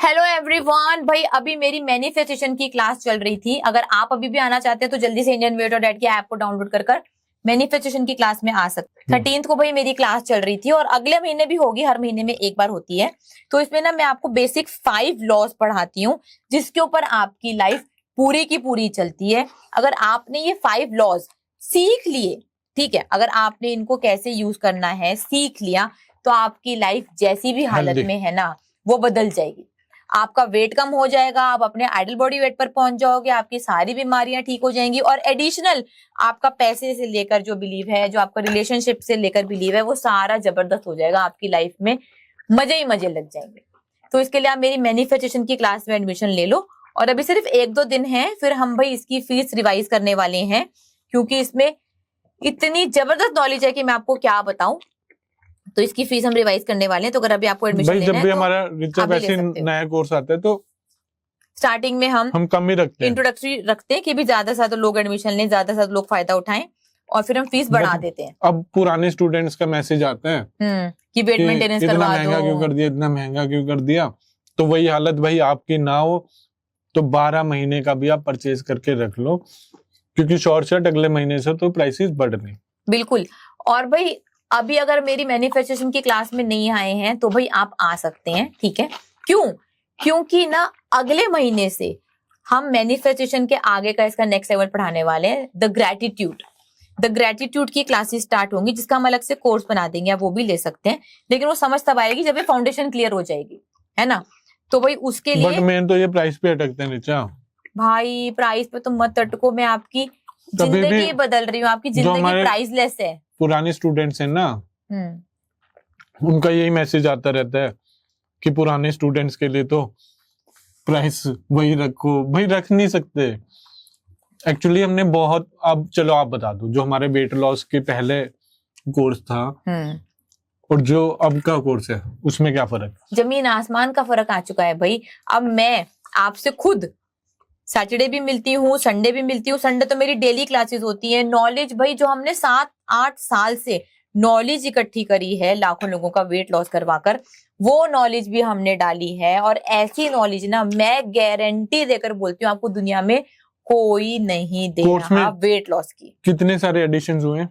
Hello everyone. भाई अभी मेरी मैनिफेस्टेशन की क्लास चल रही थी। अगर आप अभी भी आना चाहते हैं तो जल्दी से इंडियन वे डॉट नेट की ऐप को डाउनलोड कर मैनिफेस्टेशन की क्लास में आ सकते हैं। 13th को भाई मेरी क्लास चल रही थी और अगले महीने भी होगी, हर महीने में एक बार होती है। तो इसमें ना मैं आपको बेसिक 5 लॉज पढ़ाती हूँ जिसके ऊपर आपकी लाइफ पूरी की पूरी चलती है। अगर आपने ये 5 लॉज सीख लिए, ठीक है, अगर आपने इनको कैसे यूज करना है सीख लिया तो आपकी लाइफ जैसी भी हालत में है ना वो बदल जाएगी। आपका वेट कम हो जाएगा, आप अपने आइडल बॉडी वेट पर पहुंच जाओगे, आपकी सारी बीमारियां ठीक हो जाएंगी और एडिशनल आपका पैसे से लेकर जो बिलीव है, जो आपका रिलेशनशिप से लेकर बिलीव है, वो सारा जबरदस्त हो जाएगा। आपकी लाइफ में मजे ही मजे लग जाएंगे। तो इसके लिए आप मेरी मैनिफेस्टेशन की क्लास में एडमिशन ले लो। और अभी सिर्फ 1-2 दिन है, फिर हम भाई इसकी फीस रिवाइज करने वाले हैं क्योंकि इसमें इतनी जबरदस्त नॉलेज है कि मैं आपको क्या बताऊं। तो इसकी फीस हम रिवाइज करने वाले हैं। तो अगर अभी आपको एडमिशन लेना है, जब भी हमारा नया कोर्स आता है तो स्टार्टिंग में हम कम ही रखते हैं, इंट्रोडक्टरी रखते हैं कि भी ज्यादा से ज्यादा लोग एडमिशन लें, ज्यादा से ज्यादा लोग फायदा उठाएं और फिर हम फीस बढ़ा देते हैं। अब पुराने स्टूडेंट्स का मैसेज आता है कि वेट मेंटेनेंस करवा दो, महंगा क्यों कर दिया, इतना महंगा क्यों कर दिया। तो वही हालत भाई आपकी ना हो तो 12 महीने का भी आप परचेज करके रख लो क्योंकि शॉर्ट अगले महीने से तो प्राइसेस बढ़ रही। बिल्कुल। और भाई अभी अगर मेरी मैनिफेस्टेशन की क्लास में नहीं आए हैं तो भाई आप आ सकते हैं, ठीक है। क्योंकि ना अगले महीने से हम मैनिफेस्टेशन के आगे का इसका नेक्स्ट लेवल पढ़ाने वाले हैं। द ग्रेटिट्यूड की क्लासेस स्टार्ट होंगी जिसका हम अलग से कोर्स बना देंगे, आप वो भी ले सकते हैं। लेकिन वो समझ तब आएगी जब ये फाउंडेशन क्लियर हो जाएगी, है ना। तो भाई उसके लिए मेन तो ये प्राइस पे अटकते हैं नीचा। भाई प्राइस पे तो मत अटको, मैं आपकी जिंदगी बदल रही हूँ, आपकी जिंदगी प्राइसलेस है। पुराने स्टूडेंट्स हैं ना, उनका यही मैसेज आता रहता है कि पुराने स्टूडेंट्स के लिए तो प्राइस वही रखो। भाई रख नहीं सकते एक्चुअली। हमने बहुत, अब चलो आप बता दो, जो हमारे वेट लॉस के पहले कोर्स था और जो अब का कोर्स है उसमें क्या फर्क? जमीन आसमान का फर्क आ चुका है भाई। अब मैं आपसे खुद सैटरडे भी मिलती हूँ, संडे भी मिलती हूँ। संडे तो मेरी डेली क्लासेस होती है। नॉलेज भाई जो हमने 7-8 साल से नॉलेज इकट्ठी करी है लाखों लोगों का वेट लॉस करवाकर, वो नॉलेज भी हमने डाली है। और ऐसी नॉलेज ना मैं गारंटी देकर बोलती हूँ आपको दुनिया में कोई नहीं दे रहा वेट लॉस की। कितने सारे एडिशंस हुए,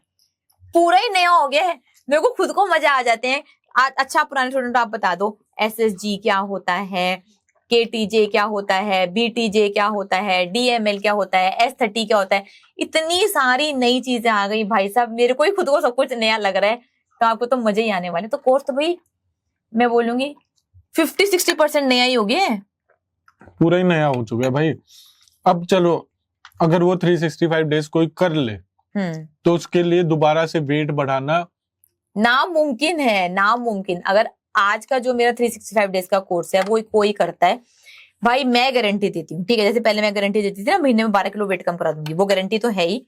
पूरा ही नया हो गया है। मेरे को खुद को मजा आ जाते हैं। अच्छा पुराने स्टूडेंट आप बता दो SSG क्या होता है, KTJ क्या होता है, BTJ क्या होता है, DML क्या होता है, S30 क्या होता है। इतनी सारी नई चीजें आ गई भाई साहब, मेरे को ही खुद को सब कुछ नया लग रहा है। तो आपको तो मजे ही आने वाले। तो कोर्स तो भाई मैं बोलूंगी 50-60% नया ही हो गया है, पूरा ही नया हो चुका है भाई। अब चलो अगर वो 365 डेज कोई कर ले तो उसके लिए दोबारा से वेट बढ़ाना नामुमकिन है, नामुमकिन। अगर आज का जो मेरा 365 डेज का कोर्स है वो कोई करता है भाई, मैं गारंटी देती हूँ, ठीक है। जैसे पहले मैं गारंटी देती थी ना महीने में 12 किलो वेट कम करा दूंगी, वो गारंटी तो है ही,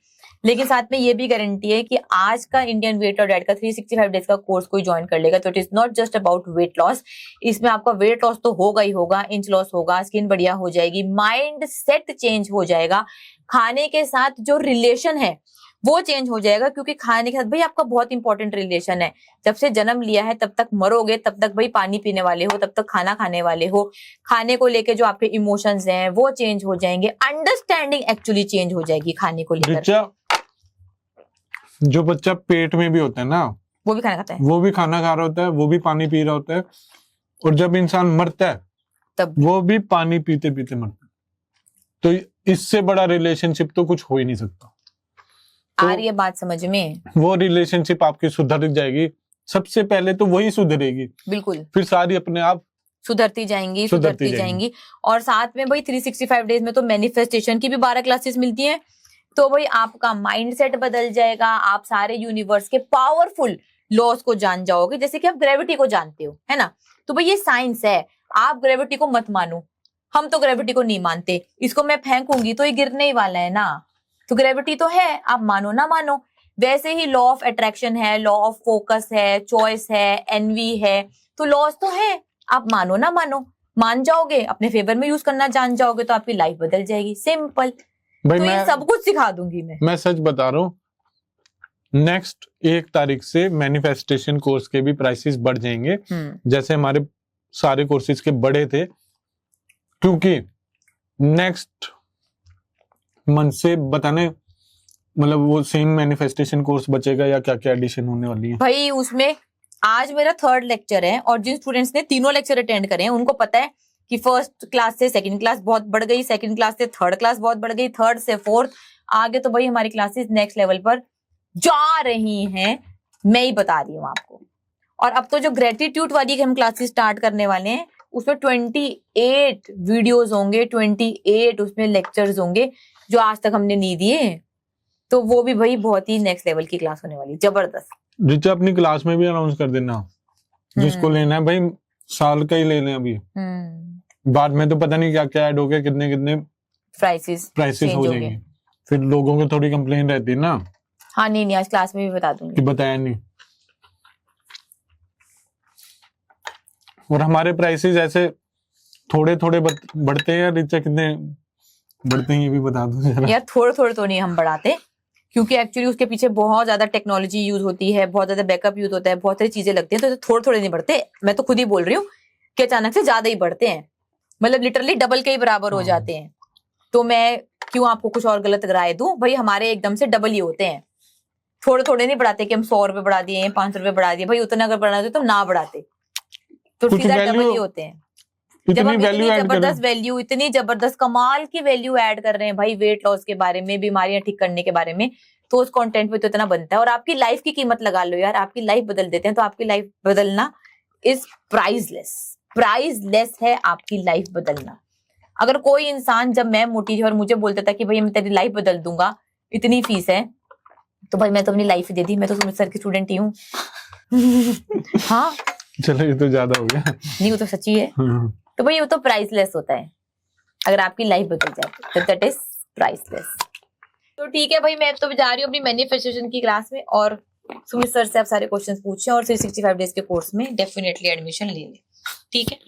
लेकिन साथ में ये भी गारंटी है कि आज का इंडियन वेट और डाइट का 365 डेज का कोर्स कोई ज्वाइन कर लेगा तो it is not just about weight loss. इसमें आपका वेट लॉस तो होगा ही होगा, इंच लॉस होगा, स्किन बढ़िया हो जाएगी, माइंड सेट चेंज हो जाएगा, खाने के साथ जो रिलेशन है वो चेंज हो जाएगा। क्योंकि खाने के साथ भाई आपका बहुत इंपॉर्टेंट रिलेशन है। जब से जन्म लिया है तब तक मरोगे, तब तक भाई पानी पीने वाले हो, तब तक खाना खाने वाले हो। खाने को लेके जो आपके इमोशंस हैं वो चेंज हो जाएंगे, अंडरस्टैंडिंग एक्चुअली चेंज हो जाएगी खाने को लेकर। जो बच्चा पेट में भी होता है ना वो भी खाना खाता है, वो भी खाना खा रहा होता है, वो भी पानी पी रहा होता है। और जब इंसान मरता है तब वो भी पानी पीते पीते मरता है। तो इससे बड़ा रिलेशनशिप तो कुछ हो ही नहीं सकता। आ रही है बात समझ में? वो रिलेशनशिप आपकी सुधर जाएगी, सबसे पहले तो वही सुधरेगी, बिल्कुल, फिर सारी अपने आप सुधरती जाएंगी। और साथ में भाई 365 डेज में तो मैनिफेस्टेशन की भी 12 क्लासेस मिलती हैं। तो भाई आपका माइंडसेट बदल जाएगा, आप सारे यूनिवर्स के पावरफुल लॉज को जान जाओगे, जैसे कि आप ग्रेविटी को जानते हो, है ना। तो भाई ये साइंस है, आप ग्रेविटी को मत मानो, हम तो ग्रेविटी को नहीं मानते। इसको मैं फेंकूंगी तो ये गिरने ही वाला है ना। तो ग्रेविटी तो है, आप मानो ना मानो। वैसे ही लॉ ऑफ अट्रैक्शन है, लॉ ऑफ फोकस है, चॉइस है, एनवी है, तो लॉज तो है, आप मानो ना मानो। मान जाओगे, अपने फेवर में यूज करना जान जाओगे तो आपकी लाइफ बदल जाएगी, सिंपल। तो ये सब कुछ सिखा दूंगी मैं सच बता रहा हूँ। नेक्स्ट 1 तारीख से मैनिफेस्टेशन कोर्स के भी प्राइसेस बढ़ जाएंगे। जैसे हमारे सारे कोर्सेज के बड़े थे क्योंकि नेक्स्ट मंथ से बताने मतलब वो सेम मैनिफेस्टेशन कोर्स बचेगा या क्या क्या एडिशन होने वाली है? भाई उसमें आज मेरा 3rd लेक्चर है और जिन स्टूडेंट्स ने तीनों लेक्चर अटेंड करे हैं उनको पता है कि फर्स्ट क्लास से सेकंड क्लास बहुत बढ़ गई, सेकंड क्लास से थर्ड क्लास बहुत बढ़ गई, थर्ड से फोर्थ, आगे तो भाई हमारी क्लासेस नेक्स्ट लेवल पर जा रही हैं, मैं ही बता रही हूँ आपको। और अब तो जो ग्रेटिट्यूड वाली हम क्लासेस स्टार्ट करने वाले हैं उसमें 28 वीडियोस होंगे, 28 उसमें लेक्चर्स होंगे जो आज तक हमने नहीं दिए। तो वो भी भाई बहुत ही नेक्स्ट लेवल की क्लास होने वाली, जबरदस्त। जिसे अपनी क्लास में भी अनाउंस कर देना, जिसको लेना है भाई साल का ही ले लें अभी, बाद में तो पता नहीं क्या क्या ऐड हो गया, कितने कितने प्राइसेस हो जाएंगे, फिर लोगों को थोड़ी कंप्लेन रहती है ना। हाँ नहीं आज क्लास में भी बता दूंगी कि बताया नहीं। और हमारे प्राइसेस ऐसे थोड़े थोड़े बढ़ते हैं यार, रिचा कितने बढ़ते हैं ये भी बता दो जरा। यार थोड़े थोड़े तो नहीं हम बढ़ाते, क्योंकि एक्चुअली उसके पीछे बहुत ज्यादा टेक्नोलॉजी यूज होती है, बहुत ज्यादा बैकअप यूज होता है, बहुत सारी चीजें लगती हैं, तो थोड़े थोड़े नहीं बढ़ते। मैं तो खुद ही बोल रही हूँ कि अचानक से ज्यादा ही बढ़ते हैं, मतलब लिटरली डबल के ही बराबर हो जाते हैं। तो मैं क्यों आपको कुछ और गलत राय दूं? भाई हमारे एकदम से डबल ही होते हैं, थोड़े थोड़े नहीं बढ़ाते कि हम 100 रुपए बढ़ा दिए, 500 रुपए बढ़ा दिए। भाई उतना अगर बढ़ाते तो ना बढ़ाते, तो सीधा डबल ही होते हैं। जब हम इतनी जबरदस्त वैल्यू, इतनी जबरदस्त कमाल की वैल्यू ऐड कर रहे हैं भाई वेट लॉस के बारे में, बीमारियां ठीक करने के बारे में, तो उस कंटेंट पे तो इतना बनता है। और आपकी लाइफ की कीमत लगा लो यार, आपकी लाइफ बदल देते हैं। तो आपकी लाइफ बदलना इज प्राइसलेस, प्राइसलेस है आपकी लाइफ बदलना। अगर कोई इंसान, जब मैं मोटी थी और मुझे बोलता था कि भाई मैं तेरी लाइफ बदल दूंगा, इतनी फीस है, तो भाई मैं तो अपनी लाइफ ही दे दी, मैं तो सुमित सर की स्टूडेंट ही हूँ। हाँ चलो ये तो ज्यादा हो गया। नहीं वो तो सच्ची है। तो भाई वो तो प्राइसलेस होता है, अगर आपकी लाइफ बदल जाए तो दैट इज प्राइसलेस। तो ठीक है भाई, मैं तो जा रही हूँ अपनी मैनिफेस्टेशन की क्लास में, और सुमित सर से आप सारे क्वेश्चंस पूछें और 365 डेज के कोर्स में डेफिनेटली एडमिशन ले लें। ठीक है,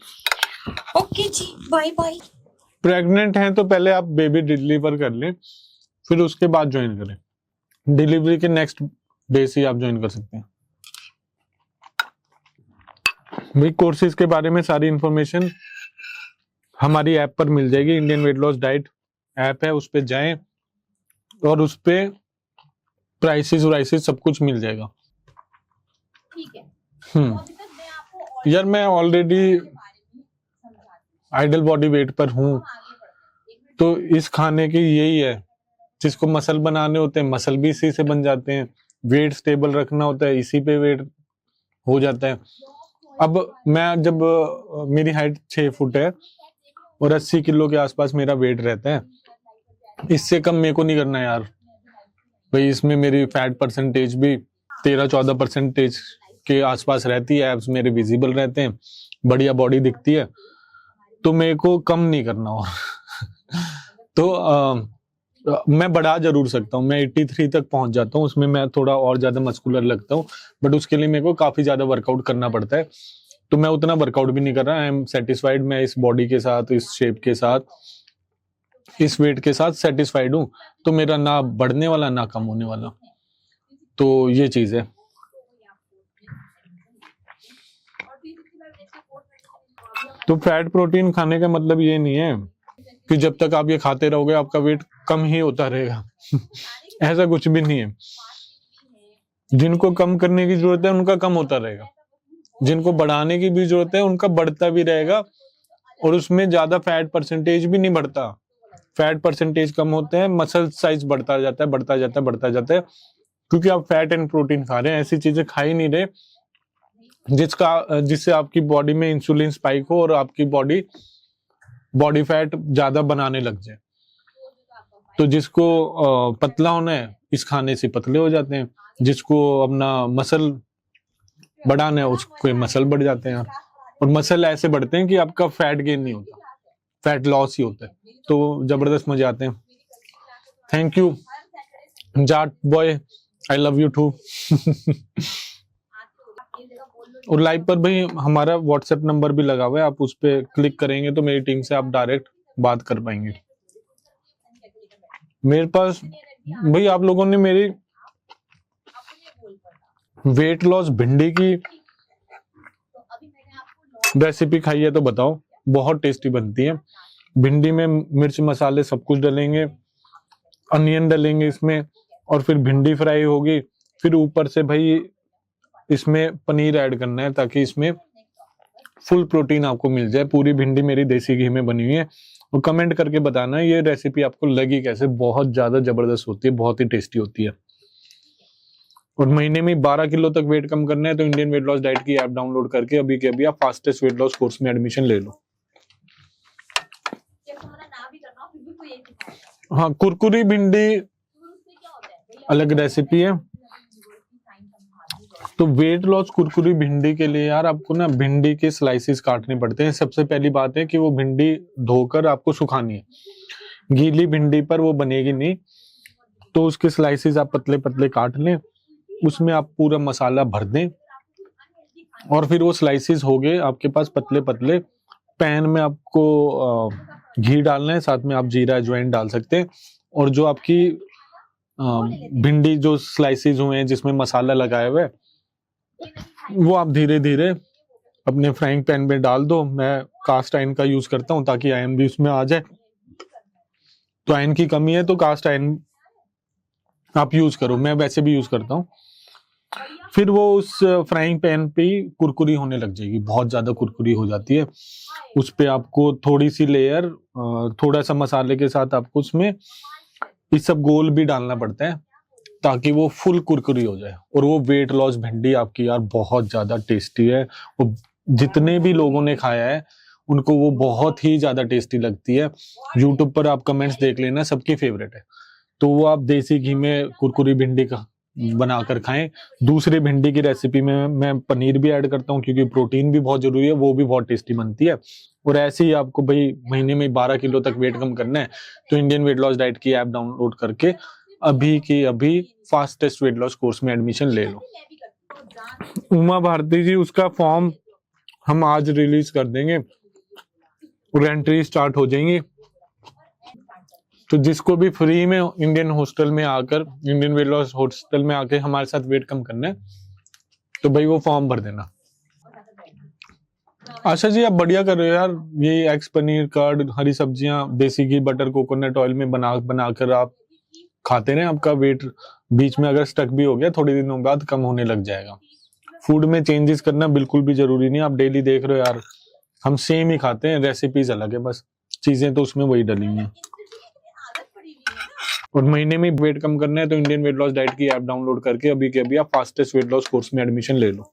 ओके जी, बाय बाय। प्रेग्नेंट हैं तो पहले आप बेबी डिलीवर कर लें, फिर उसके बाद ज्वाइन करें। डिलीवरी के नेक्स्ट डे से आप ज्वाइन कर सकते हैं। भाई कोर्सेज के बारे में सारी इंफॉर्मेशन हमारी ऐप पर मिल जाएगी। Indian weight loss diet app है, उस पे जाएं और उस पे प्राइसेस वाइसेस सब कुछ मिल जाएगा। ठीक है। यार मैं ऑलरेडी आइडल बॉडी वेट पर हूँ, तो इस खाने की यही है, जिसको मसल बनाने होते हैं मसल भी इसी से बन जाते हैं, वेट स्टेबल रखना होता है इसी पे वेट हो जाता है। अब मैं जब मेरी हाइट 6 फुट है और 80 किलो के आसपास मेरा वेट रहता है, इससे कम मेरे को नहीं करना यार भाई। इसमें मेरी फैट परसेंटेज भी 13-14% के आसपास रहती है, एब्स मेरे विजिबल रहते हैं, बढ़िया बॉडी दिखती है, तो मेरे को कम नहीं करना। और तो मैं बढ़ा जरूर सकता हूँ, मैं 83 तक पहुंच जाता हूँ, उसमें मैं थोड़ा और ज्यादा मस्कुलर लगता हूँ, बट उसके लिए मेरे को काफी ज्यादा वर्कआउट करना पड़ता है, तो मैं उतना वर्कआउट भी नहीं कर रहा। आई एम सेटिस्फाइड, मैं इस बॉडी के साथ, इस शेप के साथ, इस वेट के साथ सेटिस्फाइड हूँ, तो मेरा ना बढ़ने वाला ना कम होने वाला, तो ये चीज है। तो फैट प्रोटीन खाने का मतलब ये नहीं है कि जब तक आप ये खाते रहोगे आपका वेट कम ही होता रहेगा। ऐसा कुछ भी नहीं है। जिनको कम करने की जरूरत है उनका कम होता रहेगा, जिनको बढ़ाने की भी जरूरत है उनका बढ़ता भी रहेगा, और उसमें ज्यादा फैट परसेंटेज भी नहीं बढ़ता। फैट परसेंटेज कम होते हैं, मसल साइज बढ़ता जाता है, बढ़ता जाता है, बढ़ता जाता है, क्योंकि आप फैट एंड प्रोटीन खा रहे हैं, ऐसी चीजें खा ही नहीं रहे जिससे आपकी बॉडी में इंसुलिन स्पाइक हो और आपकी बॉडी फैट ज्यादा बनाने लग जाए। तो जिसको पतला होना है इस खाने से पतले हो जाते हैं, जिसको अपना मसल बढ़ाना है उसके मसल बढ़ जाते हैं, और मसल ऐसे बढ़ते हैं कि आपका फैट गेन नहीं होता, फैट लॉस ही होता है। तो जबरदस्त मजे आते हैं। Thank you Jat boy, I love you too. और लाइव पर भाई हमारा व्हाट्सएप नंबर भी लगा हुआ है, आप उस पर क्लिक करेंगे तो मेरी टीम से आप डायरेक्ट बात कर पाएंगे। मेरे पास भाई आप लोगों ने मेरी वेट लॉस भिंडी की रेसिपी खाई है तो बताओ, बहुत टेस्टी बनती है। भिंडी में मिर्च मसाले सब कुछ डालेंगे, अनियन डालेंगे इसमें, और फिर भिंडी फ्राई होगी। फिर ऊपर से भाई इसमें पनीर ऐड करना है ताकि इसमें फुल प्रोटीन आपको मिल जाए। पूरी भिंडी मेरी देसी घी में बनी हुई है। और कमेंट करके बताना ये रेसिपी आपको लगी कैसे। बहुत ज्यादा जबरदस्त होती है, बहुत ही टेस्टी होती है। और महीने में 12 किलो तक वेट कम करना है तो इंडियन वेट लॉस डाइट की ऐप डाउनलोड करके अभी के अभी आप फास्टेस्ट वेट लॉस कोर्स में एडमिशन ले लो। हाँ, कुरकुरी भिंडी अलग रेसिपी है। तो वेट लॉस कुरकुरी भिंडी के लिए यार आपको ना भिंडी के स्लाइसेस काटने पड़ते हैं। सबसे पहली बात है कि वो भिंडी धोकर आपको सुखानी है, गीली भिंडी पर वो बनेगी नहीं। तो उसके स्लाइसेस आप पतले पतले काट लें, उसमें आप पूरा मसाला भर दें, और फिर वो स्लाइसेस हो गए आपके पास पतले पतले। पैन में आपको घी डालना है, साथ में आप जीरा अजवाइन डाल सकते हैं। और जो आपकी भिंडी जो स्लाइसेस हुए हैं जिसमें मसाला लगाया हुआ है, वो आप धीरे धीरे अपने फ्राइंग पैन में डाल दो। मैं कास्ट आयरन का यूज करता हूँ ताकि आयरन भी उसमें आ जाए। तो आयरन की कमी है तो कास्ट आयरन आप यूज करो, मैं वैसे भी यूज करता हूँ। फिर वो उस फ्राइंग पैन पे ही कुरकुरी होने लग जाएगी, बहुत ज्यादा कुरकुरी हो जाती है। उस पे आपको थोड़ी सी लेयर थोड़ा सा मसाले के साथ आपको उसमें ये सब गोल भी डालना पड़ता है ताकि वो फुल कुरकुरी हो जाए। और वो वेट लॉस भिंडी आपकी यार बहुत ज्यादा टेस्टी है। वो जितने भी लोगों ने खाया है उनको वो बहुत ही ज्यादा टेस्टी लगती है। यूट्यूब पर आप कमेंट्स देख लेना, सबकी फेवरेट है। तो वो आप देसी घी में कुरकुरी भिंडी का बनाकर खाएं। दूसरी भिंडी की रेसिपी में मैं पनीर भी ऐड करता हूँ क्योंकि प्रोटीन भी बहुत जरूरी है, वो भी बहुत टेस्टी बनती है। और ऐसे ही आपको भाई महीने में 12 किलो तक वेट कम करना है तो इंडियन वेट लॉस डाइट की ऐप डाउनलोड करके अभी की अभी फास्टेस्ट वेट लॉस कोर्स में एडमिशन ले लो। उमा भारती जी, उसका फॉर्म हम आज रिलीज कर देंगे और एंट्री स्टार्ट हो जाएंगी। तो जिसको भी फ्री में इंडियन हॉस्टल में आकर, इंडियन वेट लॉस हॉस्टल में आके हमारे साथ वेट कम करना है तो भाई वो फॉर्म भर देना। आशा जी आप बढ़िया कर रहे हो यार। ये एग्स, पनीर, कर्ड, हरी सब्जियां, देसी घी, बटर, कोकोनट ऑयल में बनाकर आप खाते रहे। आपका वेट बीच में अगर स्टक भी हो गया थोड़े दिनों बाद कम होने लग जाएगा। फूड में चेंजेस करना बिल्कुल भी जरूरी नहीं। आप डेली देख रहे हो यार, हम सेम ही खाते हैं, रेसिपीज अलग है, बस चीजें तो उसमें वही डली हैं। और महीने में वेट कम करना है तो इंडियन वेट लॉस डाइट की ऐप डाउनलोड करके अभी के अभी आप फास्टेस्ट वेट लॉस कोर्स में एडमिशन ले लो।